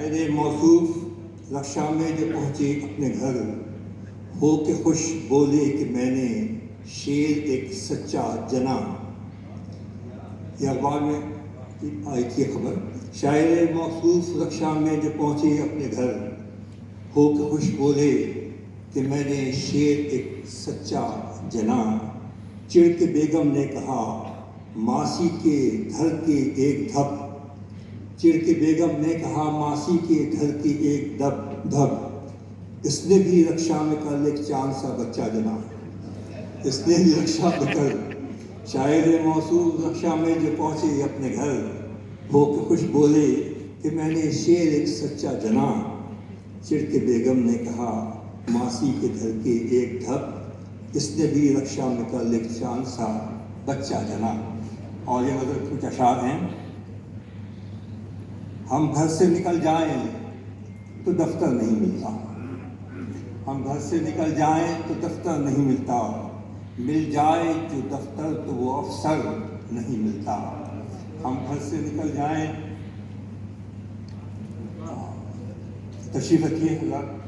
میرے موصوف رکشا میں جو پہنچے اپنے گھر، ہو کے خوش بولے کہ میں نے شیر ایک سچا جنا۔ یہ اخبار میں آئی تھی خبر۔ شاعر موصوف رکشا میں جو پہنچے اپنے گھر، ہو کے خوش بولے کہ میں نے شیر ایک سچا جنا۔ چڑ کے بیگم نے کہا ماسی کے گھر کے ایک دھپ، چڑ کے بیگم نے کہا ماسی کے گھر کی ایک دھپ، اس نے بھی رکشا میں کل ایک چاند سا بچہ جنا، اس نے بھی رکشا میں کل۔ شاعر موصوف رکشا میں جو پہنچے اپنے گھر، ہو کے خوش بولے کہ میں نے شیر ایک سچا جنا۔ چڑ کے بیگم نے کہا ماسی کے گھر کے ایک دھپ، اس نے بھی رکشا میں کل ایک چاند سا بچہ جنا۔ اور یہ غزل کچھ اشعار ہیں۔ ہم گھر سے نکل جائیں تو دفتر نہیں ملتا، ہم گھر سے نکل جائیں تو دفتر نہیں ملتا، مل جائے جو دفتر تو وہ افسر نہیں ملتا۔ ہم گھر سے نکل جائیں، تشریف رکھیے اللہ۔